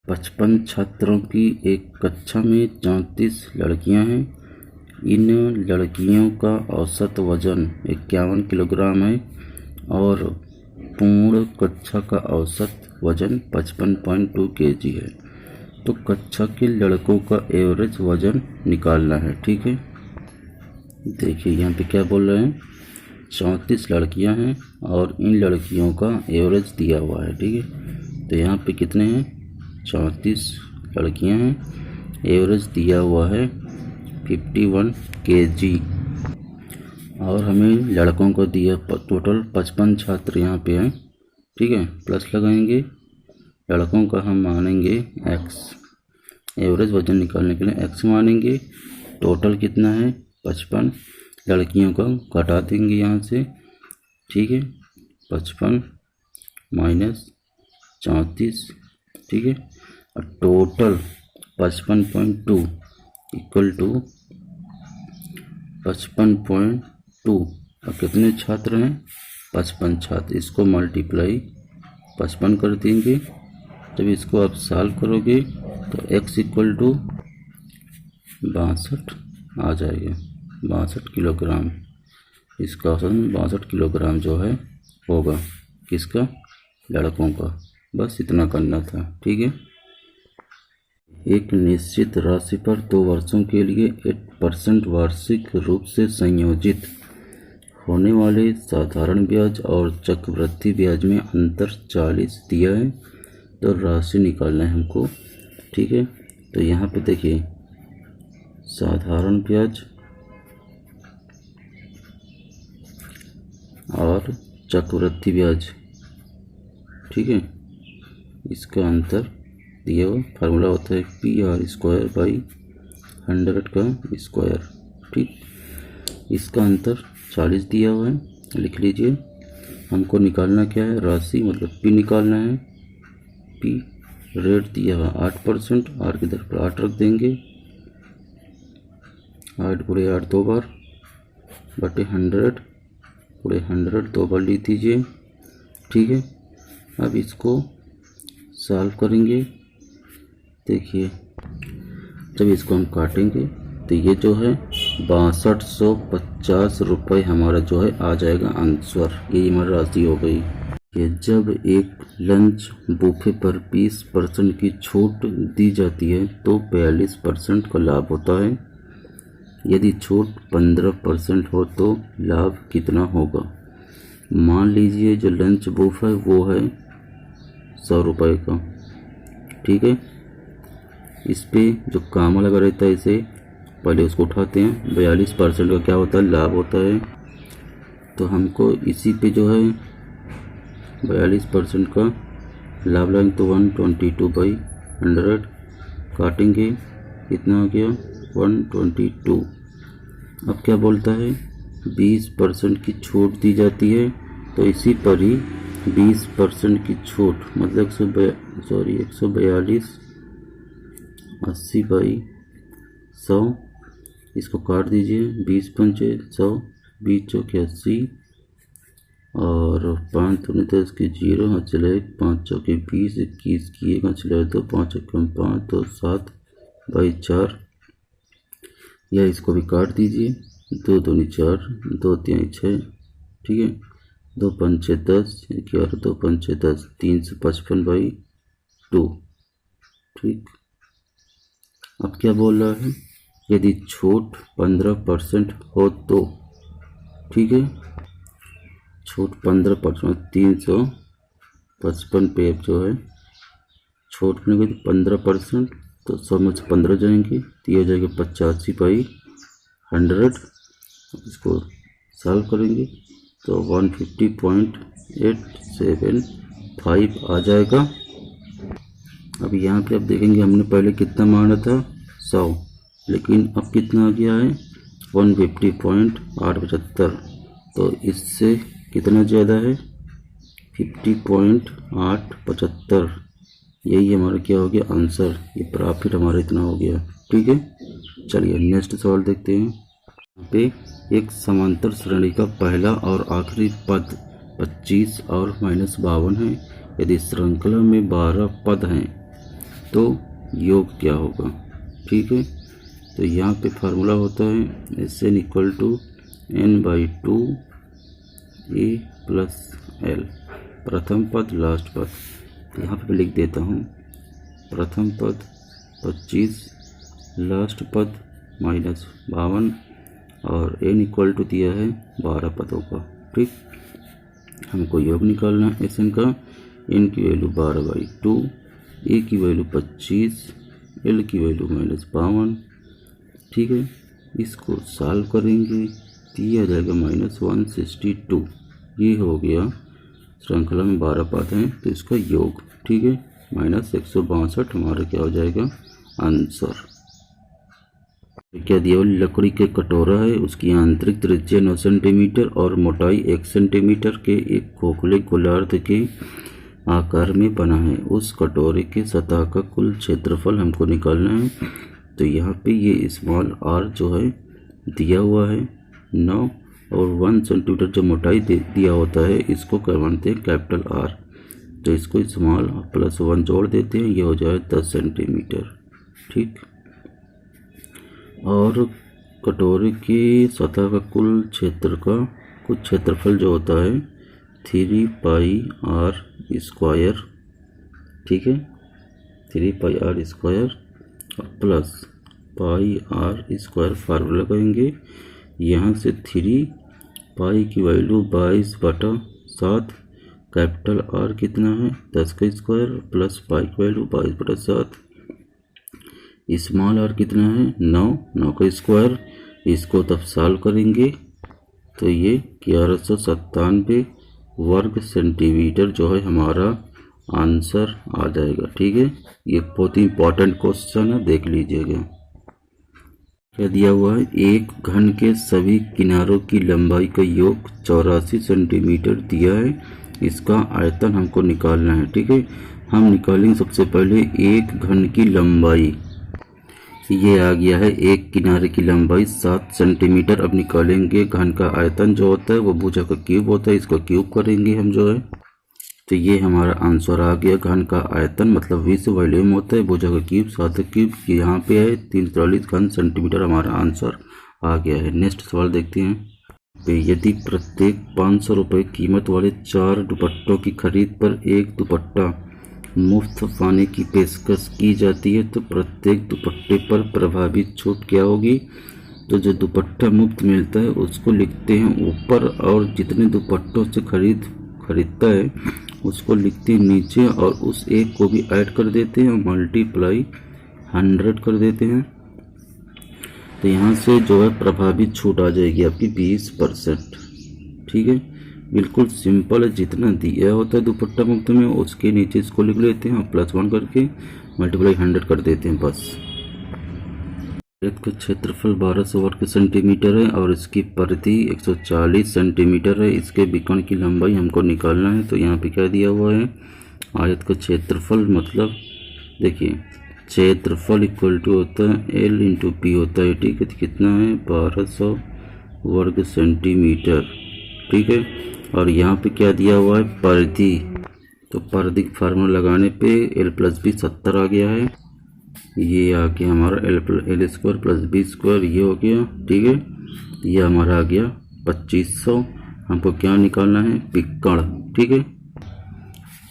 55 छात्रों की एक कक्षा में 34 लड़कियां हैं। इन लड़कियों का औसत वजन 51 किलोग्राम है और पूर्ण कक्षा का औसत वजन 55.2 kg है। तो कक्षा के लड़कों का एवरेज वजन निकालना है। ठीक है, देखिए यहाँ पे क्या बोल रहे हैं, 34 लड़कियां हैं और इन लड़कियों का एवरेज दिया हुआ है। ठीक है, तो यहाँ पे कितने हैं, 34 लड़कियां हैं, एवरेज दिया हुआ है 51 kg और हमें लड़कों को दिया टोटल 55 छात्र यहाँ पे हैं। ठीक है, प्लस लगाएंगे, लड़कों का हम मानेंगे x, एवरेज वजन निकालने के लिए x मानेंगे। टोटल कितना है 55, लड़कियों का घटा देंगे यहाँ से। ठीक है, 55 माइनस 34, ठीक है, और टोटल 55.2 इक्वल टू 55.2 और कितने छात्र हैं, 55 छात्र। इसको मल्टीप्लाई 55 कर देंगे। जब इसको आप सॉल्व करोगे तो x इक्वल टू 62 आ जाएगा, 62 किलोग्राम। इसका औसतन 62 किलोग्राम जो है होगा, किसका, लड़कों का। बस इतना करना था। ठीक है, एक निश्चित राशि पर 2 वर्षों के लिए 8% वार्षिक रूप से संयोजित होने वाले साधारण ब्याज और चक्रवृद्धि ब्याज में अंतर 40 दिया है। तो राशि निकालना है हमको। ठीक है, तो यहाँ पे देखिए, साधारण ब्याज और चक्रवृद्धि ब्याज, ठीक है, इसका अंतर दिया हुआ। फार्मूला होता है PR²/100 का स्क्वायर। ठीक, इसका अंतर 40 दिया हुआ है, लिख लीजिए। हमको निकालना क्या है, राशि मतलब P निकालना है। P रेट दिया हुआ 8%, R की तरफ 8 रख देंगे। 8 × 8 2 बार बटे 100 × 100 2 बार लिख दीजिए। ठीक है, अब इसको सॉल्व करेंगे। देखिए, जब इसको हम काटेंगे तो ये जो है 6250 रुपये हमारा जो है आ जाएगा आंसर। ये हमारी राशि हो गई। ये जब एक लंच बुफे पर 20% की छूट दी जाती है तो 42% का लाभ होता है। यदि छूट 15% हो तो लाभ कितना होगा। मान लीजिए जो लंच बुफे है वो है 100 रुपये का। ठीक है, इस पे जो कामा लगा रहता है इसे पहले उसको उठाते हैं। 42% का क्या होता है, लाभ होता है। तो हमको इसी पे जो है 42% का लाभ लगेंगे तो 122/100 काटेंगे, कितना हो गया 122। अब क्या बोलता है, 20% की छूट दी जाती है तो इसी पर ही 20% की छूट मतलब 142 80/100, इसको काट दीजिए। 20 पंचे 100, 20 चौके 80 और 5 दूनी 10 के 0, हाँ चले 5 चौके 20, 21 की 1 चले 2, 5 चौके 5 तो 7/4, या इसको भी काट दीजिए। 2 दूनी 4, 2 3 6, ठीक है, 2 पंचे 10, 11, 2 पंचे 10, 355/2। ठीक, अब क्या बोल रहा है, यदि छूट 15% हो तो, ठीक है, छूट 15%, 355 पे जो है छूट मिलेगी तो 15%, तो 100 में से 15 जाएंगे तो ये हो जाएगा 85/100। इसको सॉल्व करेंगे तो 150.875 आ जाएगा। अब यहाँ पे आप देखेंगे हमने पहले कितना माना था 100, लेकिन अब कितना आ गया है 150.875। तो इससे कितना ज़्यादा है 50.875। यही हमारा क्या हो गया आंसर, ये प्रॉफिट हमारा इतना हो गया। ठीक है, चलिए नेक्स्ट सवाल देखते हैं। यहाँ पे एक समांतर श्रेणी का पहला और आखिरी पद 25 और -52 है। यदि श्रृंखला में 12 पद हैं तो योग क्या होगा। ठीक है, तो यहाँ पे फार्मूला होता है SN equal to N/2 A plus L, प्रथम पद लास्ट पद। तो यहाँ पे लिख देता हूँ प्रथम पद 25, लास्ट पद -52 और N इक्वल टू दिया है 12 पदों का। ठीक, हमको योग निकालना है SN का। N की वैल्यू 12/2, A की वैल्यू 25, L की वैल्यू -52। ठीक है, इसको सॉल्व करेंगे, दिया जाएगा -162। ये हो गया, श्रृंखला में 12 पद हैं तो इसका योग। ठीक है, -162 हमारा क्या हो जाएगा आंसर। क्या दिया, लकड़ी के कटोरा है, उसकी आंतरिक त्रिज्या 9 सेंटीमीटर और मोटाई 1 सेंटीमीटर के एक खोखले गोलार्ध के आकार में बना है। उस कटोरे के सतह का कुल क्षेत्रफल हमको निकालना है। तो यहाँ पे ये स्मॉल r जो है दिया हुआ है 9 और 1 सेंटीमीटर जो मोटाई दिया होता है इसको करवाते हैं कैपिटल R। तो इसको स्मॉल +1 जोड़ देते हैं, ये हो जाए 10 सेंटीमीटर। ठीक, और कटोरे की सतह का कुल क्षेत्रफल जो होता है 3πr²। ठीक है, 3πr² प्लस πr² फार्मूला लगाएंगे। यहाँ से 3 पाई की वैल्यू 22/7, कैपिटल R कितना है 10 का स्क्वायर, प्लस पाई की वैल्यू 22/7, स्मॉल r कितना है 9 का स्क्वायर। इसको तब सॉल्व करेंगे तो ये 1197 वर्ग सेंटीमीटर जो है हमारा आंसर आ जाएगा। ठीक है, ये बहुत ही इंपॉर्टेंट क्वेश्चन है, देख लीजिएगा। क्या दिया हुआ है, एक घन के सभी किनारों की लंबाई का योग 84 सेंटीमीटर दिया है। इसका आयतन हमको निकालना है। ठीक है, हम निकालेंगे सबसे पहले एक घन की लंबाई। ये आ गया है एक किनारे की लंबाई 7 सेंटीमीटर। अब निकालेंगे घन का आयतन जो होता है वो भुजा का क्यूब होता है, इसको क्यूब करेंगे हम जो है। तो ये हमारा आंसर आ गया, घन का आयतन मतलब विश्व वॉल्यूम होता है, भुजा का क्यूब 7 क्यूब यहाँ पे है 343 घन सेंटीमीटर, हमारा आंसर आ गया है। नेक्स्ट सवाल देखते हैं। तो यदि प्रत्येक 500 रुपये कीमत वाले 4 दुपट्टों की खरीद पर एक दुपट्टा मुफ्त पाने की पेशकश की जाती है तो प्रत्येक दुपट्टे पर प्रभावित छूट क्या होगी। तो जो दुपट्टा मुफ्त मिलता है उसको लिखते हैं ऊपर और जितने दुपट्टों से खरीदता है उसको लिखते हैं नीचे और उस एक को भी ऐड कर देते हैं और मल्टीप्लाई 100 कर देते हैं। तो यहाँ से जो है प्रभावित छूट आ जाएगी आपकी 20%। ठीक है, बिल्कुल सिंपल है, जितना दिया होता है दुपट्टा मुफ्त में उसके नीचे इसको लिख लेते हैं और +1 करके मल्टीप्लाई 100 कर देते हैं बस। का क्षेत्रफल 1200 वर्ग सेंटीमीटर है और इसकी परिधि 140 सेंटीमीटर है। इसके विकर्ण की लंबाई हमको निकालना है। तो यहाँ पे क्या दिया हुआ है, आयत का क्षेत्रफल मतलब देखिए क्षेत्रफल इक्वल टू होता है L × P होता है। ठीक है, तो कितना है 1200 वर्ग सेंटीमीटर। ठीक है, और यहाँ पे क्या दिया हुआ है परिधि। तो परिधि फार्मूला लगाने पे L + B 70 आ गया है। ये आ गया हमारा L² + B², ये हो गया। ठीक है, ये हमारा आ गया 2500। हमको क्या निकालना है विकर्ण। ठीक है,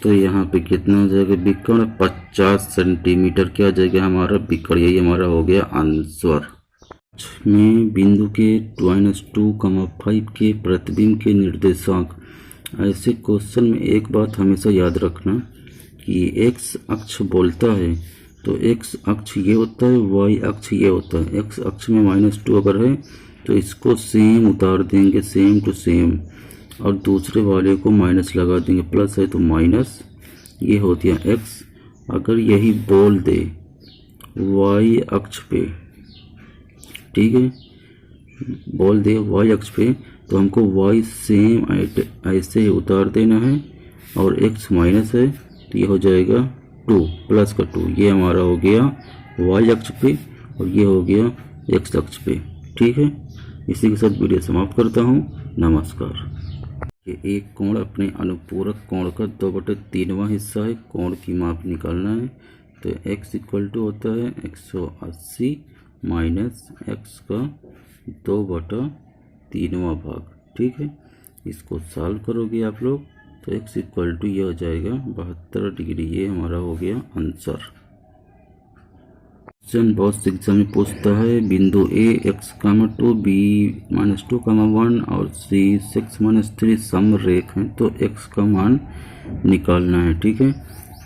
तो यहाँ पे कितना हो जाएगा विकर्ण 50 सेंटीमीटर क्या आ जाएगा हमारा विकर्ण। यही हमारा हो गया आंसर। में बिंदु के 2-2,5 के प्रतिबिंब के निर्देशांक। ऐसे क्वेश्चन में एक बात हमेशा याद रखना कि x अक्ष बोलता है तो x अक्ष ये होता है, y अक्ष ये होता है। x अक्ष में -2 अगर है तो इसको सेम उतार देंगे, सेम टू सेम, और दूसरे वाले को माइनस लगा देंगे। प्लस है तो माइनस, ये होती है x। अगर यही बोल दे y अक्ष पे, ठीक है, बोल दे y अक्ष पे, तो हमको y सेम ऐसे ही उतार देना है और x माइनस है तो ये हो जाएगा 2 प्लस का 2। ये हमारा हो गया y अक्ष पे और ये हो गया x अक्ष पे। ठीक है, इसी के साथ वीडियो समाप्त करता हूँ। नमस्कार। ये एक कोण अपने अनुपूरक कोण का 2/3वां हिस्सा है। कोण की माप निकालना है। तो x इक्वल टू होता है 180 माइनस एक्स का 2/3 भाग। ठीक है, इसको सॉल्व करोगे आप लोग तो x इक्वल टू ये हो जाएगा 72 डिग्री। ये हमारा हो गया आंसर। क्वेश्चन बहुत से एग्जाम में पूछता है बिंदु a x,2 b -2, 1 और c 6 - 3 समरेख हैं तो x का मान निकालना है। ठीक है,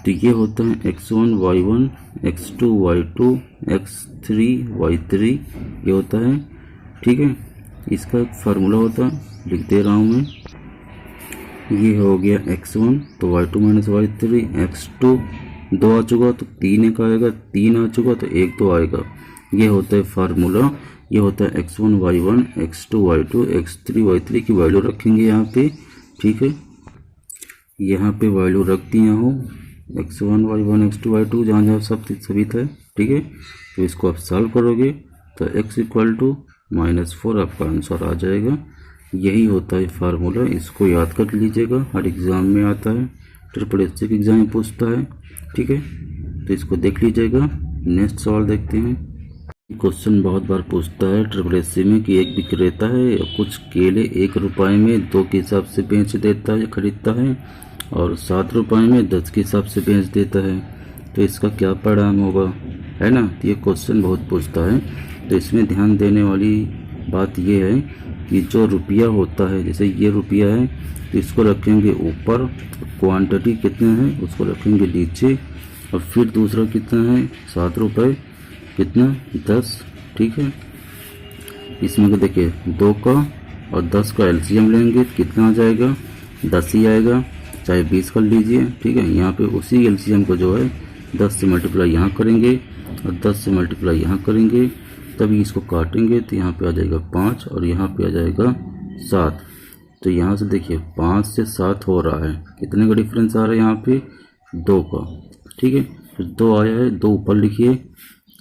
तो ये होता है x1 y1, x2 y2, x3 y3 ये होता है। ठीक है, इसका एक फार्मूला होता है, लिख दे रहा हूँ मैं। ये हो गया x1 तो y2 - y3, x2 2 आ चुका तो 3 एक आएगा, 3 आ चुका तो 1 2 आएगा। ये होता है फार्मूला। ये होता है x1 y1, x2 y2, x3 y3 की वैल्यू रखेंगे यहाँ पे। ठीक है, यहाँ पे वैल्यू रख दिया हूँ x1 y1 x2 y2 जहाँ जहाँ सब सभी था। ठीक है, तो इसको आप सॉल्व करोगे तो x इक्वल टू -4 आपका आंसर आ जाएगा। यही होता है फार्मूला, इसको याद कर लीजिएगा, हर एग्ज़ाम में आता है, SSC के एग्ज़ाम में पूछता है। ठीक है, तो इसको देख लीजिएगा। नेक्स्ट सवाल देखते हैं। क्वेश्चन बहुत बार पूछता है SSC में कि एक विक्रेता है कुछ केले 1 रुपये में 2 के हिसाब से बेच देता है, खरीदता है, और 7 रुपये में 10 के हिसाब से बेच देता है, तो इसका क्या परिणाम होगा, है ना। तो ये क्वेश्चन बहुत पूछता है। तो इसमें ध्यान देने वाली बात ये है कि जो रुपया होता है, जैसे ये रुपया है तो इसको रखेंगे ऊपर, क्वांटिटी कितना है उसको रखेंगे नीचे, और फिर दूसरा कितना है 7 रुपये, कितना 10। ठीक है, इसमें को देखिए 2 का और 10 का एलसीएम लेंगे कितना आ जाएगा, 10 ही आएगा, चाहे 20 कर लीजिए। ठीक है, यहाँ पे उसी एलसीएम को जो है 10 से मल्टीप्लाई यहाँ करेंगे और 10 से मल्टीप्लाई यहाँ करेंगे, तभी इसको काटेंगे तो यहाँ पे आ जाएगा 5 और यहाँ पे आ जाएगा 7। तो यहाँ से देखिए 5 से 7 हो रहा है, कितने का डिफरेंस आ रहा है यहाँ पे 2 का। ठीक है, तो 2 आया है, 2 ऊपर लिखिए,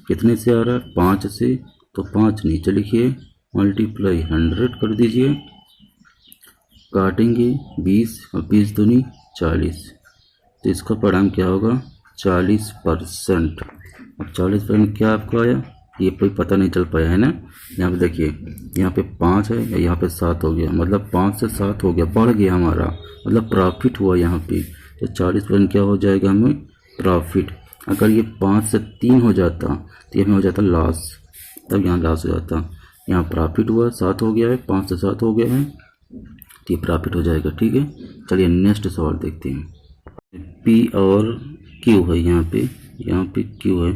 कितने से आ रहा है 5 से, तो 5 नीचे लिखिए, मल्टीप्लाई 100 कर दीजिए, काटेंगे 20 और 20 दूनी 40, तो इसका परिणाम क्या होगा 40%। अब 40% क्या आपको आया, ये कोई पता नहीं चल पाया है ना। यहाँ पे देखिए, यहाँ पे 5 है, यहाँ पे 7 हो गया, मतलब 5 से 7 हो गया, बढ़ गया हमारा, मतलब प्रॉफिट हुआ यहाँ पे। तो 40% क्या हो जाएगा हमें प्रॉफिट। अगर ये 5 से 3 हो जाता तो ये हमें हो जाता लॉस, तब यहाँ लॉस हो जाता। यहाँ प्रॉफिट हुआ, 7 हो गया है, 5 से 7 हो गया है, तो ये प्रॉफिट हो जाएगा। ठीक है, चलिए नेक्स्ट सवाल देखते हैं। पी और क्यू है, यहाँ पे क्यू है,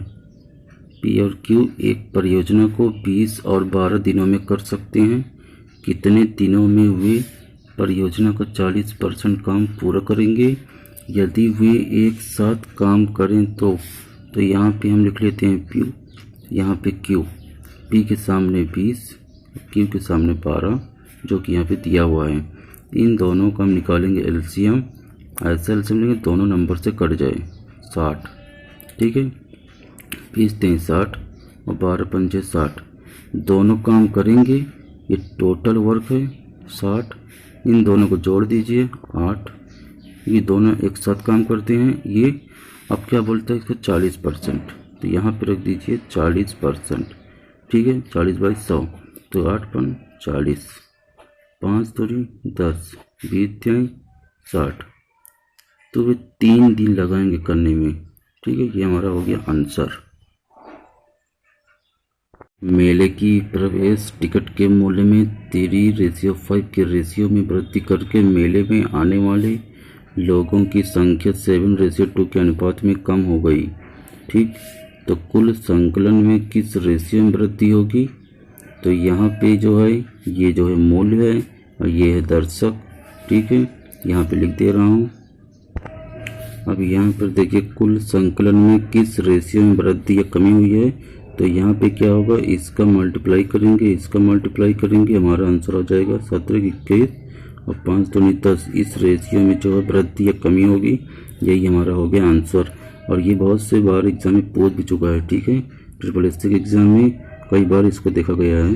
पी और क्यू एक परियोजना को 20 और 12 दिनों में कर सकते हैं। कितने दिनों में वे परियोजना का 40% काम पूरा करेंगे। यदि वे एक साथ काम करें तो यहाँ पे हम लिख लेते हैं पी, यहाँ पे क्यू, पी के सामने 20, क्यू के सामने 12, जो कि यहाँ पे दिया हुआ है। इन दोनों का हम निकालेंगे एलसीएम, ऐसा एलसीएम लेंगे दोनों नंबर से कट जाए 60। ठीक है, 20 3 60 और 12 पंजे 60, दोनों काम करेंगे, ये टोटल वर्क है 60। इन दोनों को जोड़ दीजिए 8, ये दोनों एक साथ काम करते हैं। ये अब क्या बोलता है इसको 40%, तो यहाँ पे रख दीजिए 40%। ठीक है, 40/100 तो 8 पन 40, 5 दूरी 10, 20 3 60, तो वे 3 दिन लगाएंगे करने में। ठीक है, ये हमारा हो गया आंसर। मेले की प्रवेश टिकट के मूल्य में 3:5 के रेशियो में वृद्धि करके मेले में आने वाले लोगों की संख्या 7:2 के अनुपात में कम हो गई। ठीक, तो कुल संकलन में किस रेशियो में वृद्धि होगी। तो यहाँ पे जो है ये जो है मूल्य है और ये है दर्शक। ठीक है, यहाँ पे लिख दे रहा हूँ। अब यहाँ पर देखिए कुल संकलन में किस रेशियो में वृद्धि या कमी हुई है, तो यहाँ पे क्या होगा, इसका मल्टीप्लाई करेंगे, इसका मल्टीप्लाई करेंगे, हमारा आंसर हो जाएगा 17 21 और 5 दूनी 10। इस रेशियो में जो है वृद्धि या कमी होगी, यही हमारा हो गया आंसर। और ये बहुत से बार एग्जाम में पूछ भी चुका है। ठीक है, SSC के एग्जाम में कई बार इसको देखा गया है।